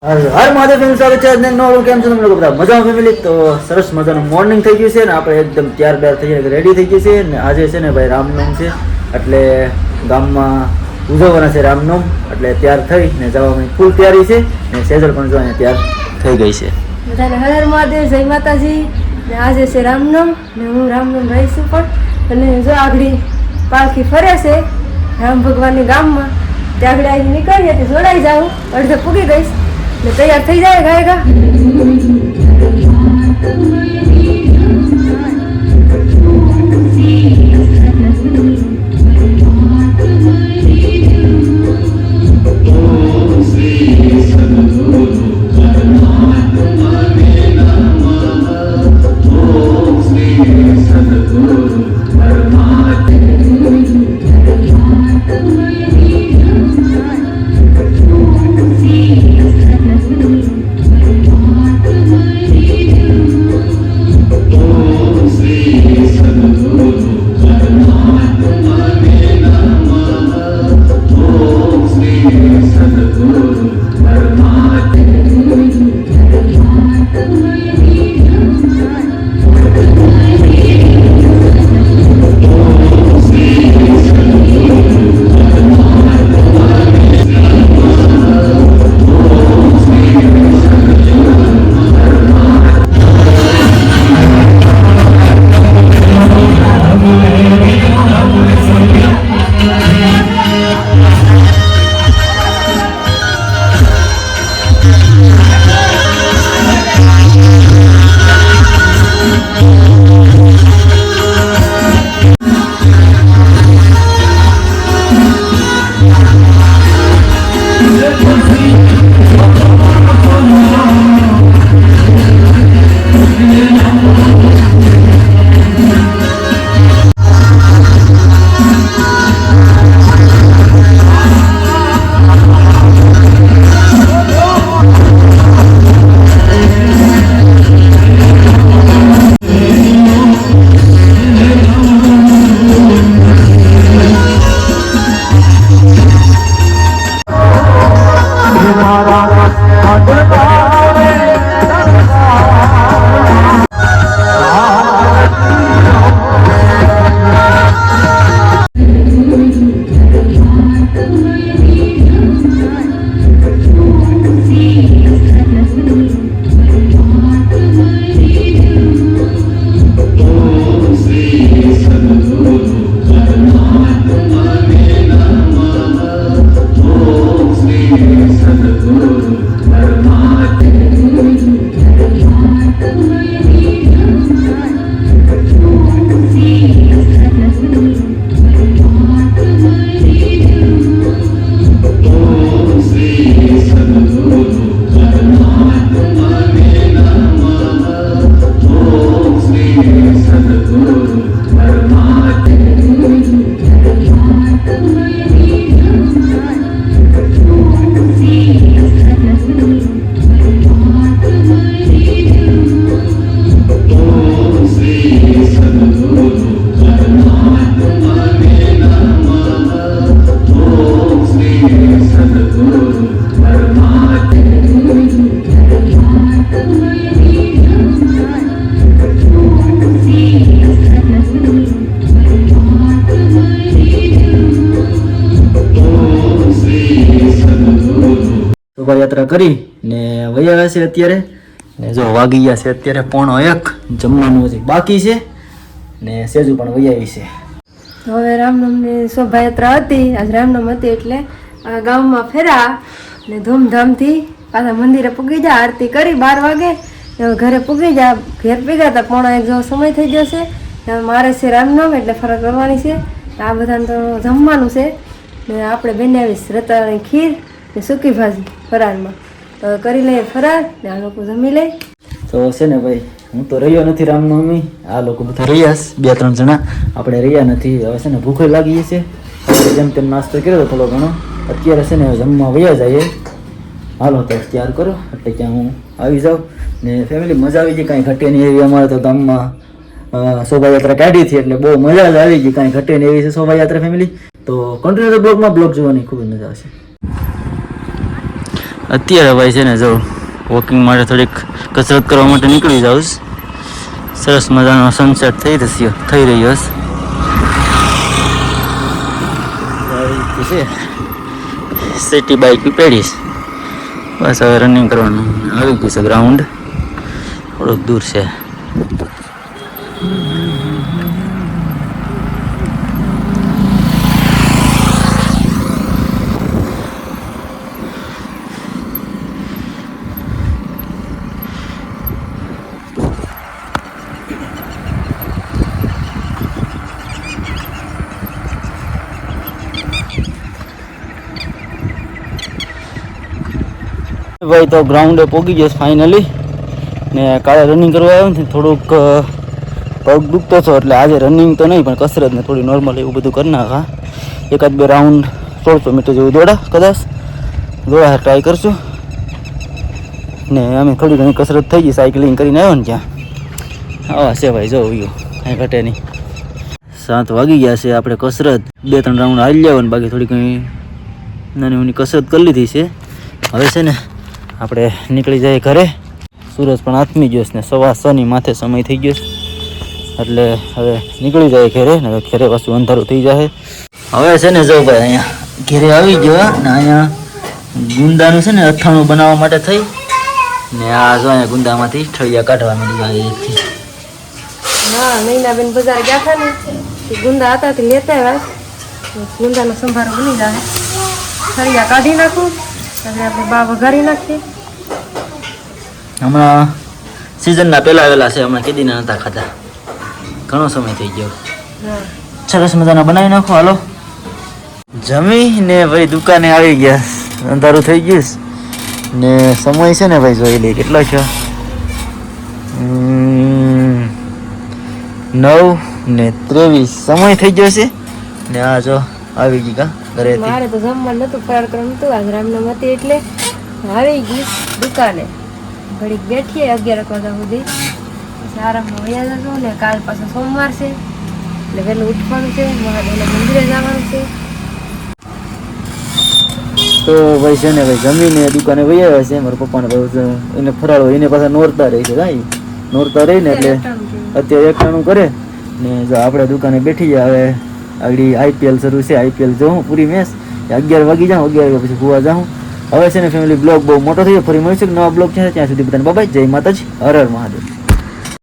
હર Mahadev family સ્વાગત છે આજના નવા કેમ છો તમે લોકો બધા મજામાં ફેમિલી તો સરસ મજાનું મોર્નિંગ થઈ ગયું છે ને આપણે એકદમ તૈયાર બેર થઈ જાય રેડી થઈ ગઈ છે ને આજે છે ને ભાઈ રામનવમી છે એટલે ગામમાં ઉજવવાના છે રામનવમી એટલે તૈયાર થઈ ને જવાની ફૂલ તૈયારી છે ને સેજલ પણ જો અહીંયા તૈયાર થઈ ગઈ છે બધાને હર મહાદેવ જય માતાજી ને આજે છે રામનવમી ને હું રામનવમી રહીશું પણ અને જો આગળ પાલખી ફરે છે રામ ભગવાનની ગામમાં ત્યાં આગળ આવી નીકળીએ તો જોડાઈ જાઉં અડધે પૂગી ગઈશ ને તૈયાર થઈ જાય ગાયગા શોભાયાત્રા કરી ને વયા છે અત્યારે ને જો વાગી ગયા છે અત્યારે 1:30 જમવાનું હજી બાકી છે ને સેજુ પણ વયા આવી છે હવે રામનવમીની શોભાયાત્રા હતી આજ રામનવમી હતી એટલે આ ગામમાં ફેરા ને ધૂમધામથી પાછા મંદિરે પૂગી જા આરતી કરી 12 વાગે હવે ઘરે પૂગી જા ઘેર ભેગા હતા 1:30 જેવો સમય થઈ જશે હવે મારે છે રામનવમી એટલે ફરક કરવાની છે આ બધાને તો જમવાનું છે ને આપણે બનાવીશ રતાળાની ખીર ને સૂકી ભાજી ફરાળમાં તો કરી લઈએ ફરાળ ને આ લોકો જમી લે તો છે ને ભાઈ હું તો રહ્યો નથી રામનવમી આ લોકો બધા રહ્યા છે 2-3 જણા આપણે રહ્યા નથી હવે છે ને ભૂખ લાગી છે જેમ તેમ નાસ્તો કર્યો થોડો ઘણો અત્યારે છે ને જમવા વયા જઈએ હાલો તો તૈયાર કરો એટલે ત્યાં હું આવી જાઉં ને ફેમિલી મજા આવી ગઈ કાંઈ ઘટે નહીં એવી અમારે તો ગામમાં શોભાયાત્રા કાઢી હતી એટલે બહુ મજા જ આવી ગઈ કાંઈ ઘટે નહીં એવી છે શોભાયાત્રા ફેમિલી તો કન્ટિન્યુ બ્લોગમાં બ્લોગ જોવાની ખૂબ જ મજા આવશે અત્યારે ભાઈ છે ને જો વોકિંગ માટે થોડીક કસરત કરવા માટે નીકળી જાઉં. સરસ મજાનો સનસેટ થઈ રહ્યો છે. સિટી બાઇક પેડીશ બસ હવે રનિંગ કરવાનું. આવી ગયું છે ગ્રાઉન્ડ, થોડુંક દૂર છે. ભાઈ તો ગ્રાઉન્ડે પહોંચી ગયો ફાઇનલી. ને કાલે રનિંગ કરવા આવ્યો ને થોડુંક પગ દુખતો હતો, એટલે આજે રનિંગ તો નહીં પણ કસરત ને થોડી નોર્મલ એવું બધું કરી નાખા. 1-2 રાઉન્ડ 1600 મીટર જેવું કદાચ દોડા ટ્રાય કરશું. ને અમે થોડી ઘણી કસરત થઈ ગઈ, સાયકલિંગ કરીને આવ્યો ને ત્યાં. આવા છે ભાઈ, જો વ્યૂ કાંઈ ઘટે નહીં. 7 વાગી ગયા છે. આપણે કસરત 2-3 રાઉન્ડ હાલી લેવાનું, બાકી થોડી ઘણી નાની કસરત કરી લીધી છે. હવે છે ને આપણે નીકળી જાય ઘરે. સૂરજ પણ આથમી ગયો છે ને 6:15 માથે સમય થઈ ગયો છે, એટલે હવે નીકળી જાય ઘરે. ને ઘરે પાછું અંધારું થઈ જાય. હવે છે ને જો ભાઈ અહીંયા ઘરે આવી ગયો ને અહીંયા ગુંદાનું છે ને અથાણું બનાવવા માટે થઈ ને આ જો અહીંયા ગુંદામાંથી ઠળિયા કાઢવા માંડી. હા, નૈનાબેન બજાર ગયા હતા ને, ગુંદા હતા તે લેતા આવ્યા. ગુંદાનો સંભારો બની જાય. ઠળિયા કાઢી નાખું, હવે આપણે બા વઘારી નાખીએ. હમણાં સિઝનના પહેલા આવેલા છે, હમણાં કેદીના નતા ખાધા, ઘણો સમય થઈ ગયો. સરસ મજાના બનાવી નાખો. હાલો જમી ને ભાઈ દુકાને આવી ગયા. અંધારું થઈ ગયું ને સમય છે ને ભાઈ જોઈ લઈએ કેટલો છે. 9:23 સમય થઈ ગયો છે ને આ જો આવી ગઈ કા ઘરે. મારે તો જમવાનું નતું, ફરાળ કરવાનું હતું. આજ રામનામ હતી એટલે આવી ગઈ દુકાને. ઘડીક બેઠીએ 11 વાગ્યા સુધી, પછી આરામમાં વયા જશું. ને કાલ પાછો સોમવાર છે એટલે વહેલું ઉઠવાનું છે, મહાદેવના મંદિરે જવાનું છે. તો ભાઈ છે ને ભાઈ જમીને દુકાને વહી આવ્યા છે. મારા પપ્પાને ભાઈ એને ફરાળો, એને પાછા નોરતા રહી છે. કાંઈ નોરતા રહીને એટલે અત્યારે એકટાણું કરે ને જો આપણે દુકાને બેઠી જાય. હવે આગળ IPL શરૂ છે, IPL જોઉં પૂરી મેચ. 11 વાગી જાઉં, 11 વાગ્યા પછી સુવા જાઉં. હવે છે ને ફેમિલી બ્લોગ બહુ મોટો થઈ ગયો. ફરી મળીશું નવા બ્લોગ છે. ત્યાં સુધી બધાને બાય, જય માતાજી, હર હર મહાદેવ.